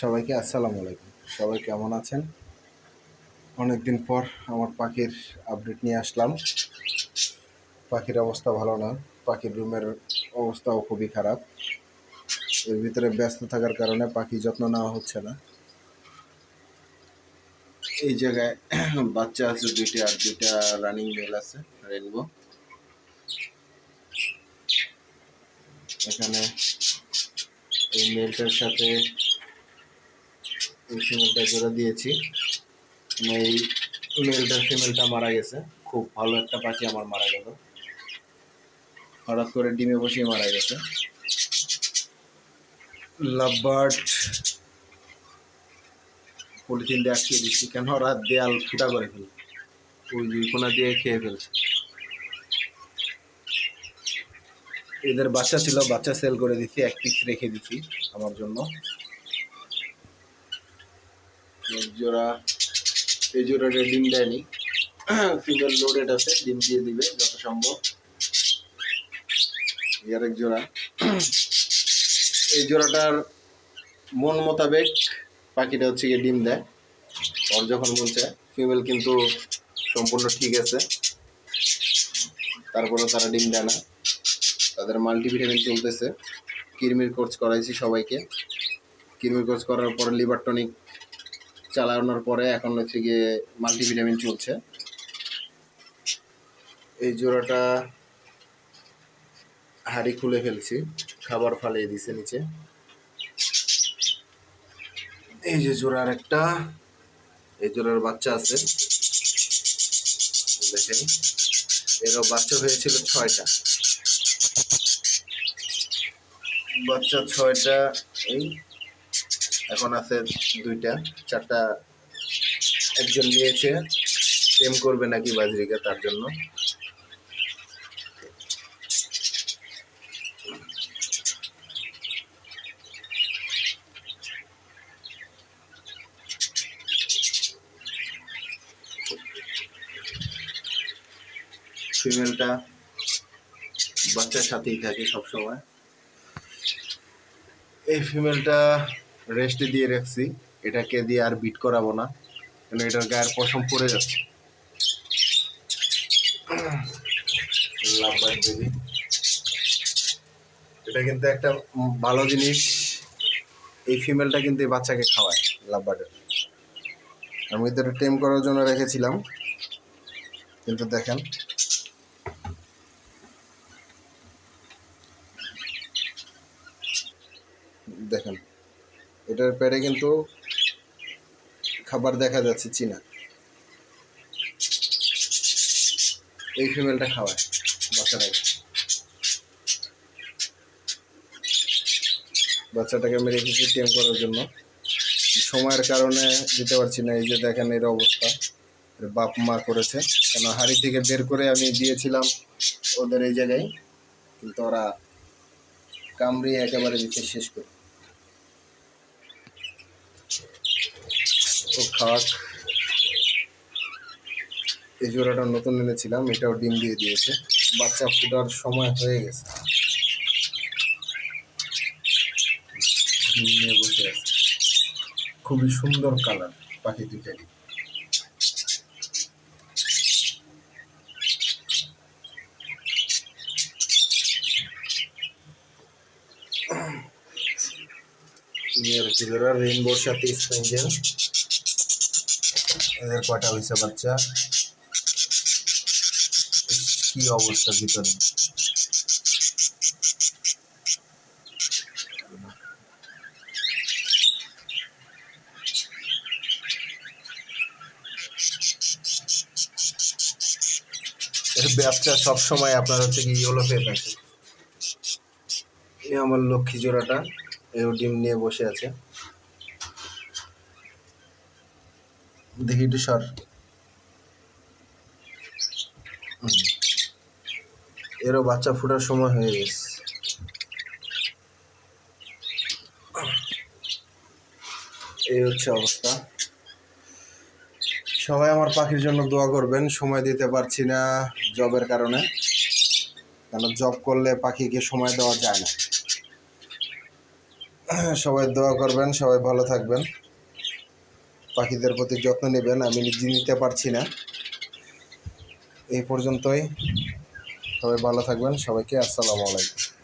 সবাইকে আসসালামু আলাইকুম। সবাই কেমন আছেন? অনেকদিন পর আমার পাখির আপডেট নিয়ে আসলাম। পাখির অবস্থা ভালো না, পাখির রুমের অবস্থাও খুবই খারাপ। এর ভিতরে ব্যস্ত থাকার কারণে পাখি যত্ন নেওয়া হচ্ছে না। এই জায়গায় বাচ্চা আছে দুইটা, আর দুইটা রানিং মেল আছে রেনবো। এখানে এই মেলটার সাথে এই ফিমেলটা জোড়া দিয়েছি। এই মেলটার ফিমেলটা মারা গেছে। খুব ভালো একটা পাখি আমার মারা গেল, হঠাৎ করে ডিমে বসিয়ে মারা গেছে। লাভবার্ড পলিথিন দিয়ে আটকিয়ে দিচ্ছি, কেন ওরা দেয়াল ফুটা করে ফেল, ওই দুই কোনা দিয়ে খেয়ে ফেলছে। এদের বাচ্চা ছিল, বাচ্চা সেল করে দিচ্ছি, এক পিস রেখে দিচ্ছি আমার জন্য। এই জোড়াটা ডিম দেয়নি, ফিমেল লোডেড আছে, ডিম দিয়ে দিবে যত সম্ভব। আরেক জোড়া, এই জোড়াটার মন মোতাবেক পাখিটা হচ্ছে গিয়ে ডিম দেয় ওর যখন মন চায়। ফিমেল কিন্তু সম্পূর্ণ ঠিক আছে, তারপরেও তারা ডিম দেয় না। তাদের মাল্টিভিটামিন চলতেছে, কিরমির কোর্স করাইছি সবাইকে। কিরমির কোর্স করার পরে লিভার টনিক চালানোর পরে এখন হচ্ছে গিয়ে মাল্টিভিটামিন চলছে। এই জোড়াটা হাড়ি খুলে ফেলছি, খাবার ফালিয়ে দিছে নিচে। এই যে জোড়ার একটা, এই জোড়ার বাচ্চা আছে দেখেন, এরও বাচ্চা হয়েছিল 6টা, বাচ্চা 6টা। এই এখন আছে 2টা, 4টা একজন নিয়েছে, টেম করবে নাকি বাজরিকা, তার জন্য। ফিমেলটা বাচ্চার সাথেই থাকে সবসময়। এই ফিমেলটা রেস্টে দিয়ে রাখছি, এটাকে দিয়ে আর বিট করাবো না, কারণ এটার গায়ের পশম পড়ে যাচ্ছে। লাভবার্ড বেবি, এটা কিন্তু একটা ভালো জিনিস। এই ফিমেলটা কিন্তু এই বাচ্চাকে খাওয়ায় লাভবার্ডের। আমি এদের টেম করার জন্য রেখেছিলাম, কিন্তু দেখেন দেখেন এটার পেটে কিন্তু খাবার দেখা যাচ্ছে চীনা। এই ফিমেলটা খাওয়ায় বাচ্চাটাকে, বাচ্চাটাকে আমি রেখেছি টেম করার জন্য। সময়ের কারণে দিতে পারছি না। এই যে দেখেন এর অবস্থা, বাপ মা করেছে, কেন হাড়ি থেকে বের করে আমি দিয়েছিলাম ওদের এই জায়গায়, কিন্তু ওরা কামড়িয়ে একেবারে দিতে শেষ করে। ও খাওয়াক। এই জোড়াটা নতুন এনেছিলাম, এটাও ডিম দিয়ে দিয়েছে, বাচ্চা ফুটার সময় হয়ে গেছে, ডিম নিয়ে বসে আছে। খুবই সুন্দর কালার পাখি দুটারই। রেইনবোর সাথে স্পেঞ্জেল, এদের কয়টা হয়েছে বাচ্চা, কি অবস্থা ভিতরে। এর ব্যবসা সবসময় আপনার হচ্ছে কি ইয়েলো পেয়ে থাকে। এই আমার লক্ষ্মী জোড়াটা, এও ডিম নিয়ে বসে আছে। দেখি একটু সর, এরও বাচ্চা ফোটার সময় হয়ে গেছে। এই হচ্ছে অবস্থা। সবাই আমার পাখির জন্য দোয়া করবেন। সময় দিতে পারছি না জবের কারণে, কারণ জব করলে পাখিকে সময় দেওয়া যায় না। সবাই দোয়া করবেন, সবাই ভালো থাকবেন, পাখিদের প্রতি যত্ন নেবেন। আমি নিজে নিতে পারছি না। এই পর্যন্তই। সবাই ভালো থাকবেন। সবাইকে আসসালামু আলাইকুম।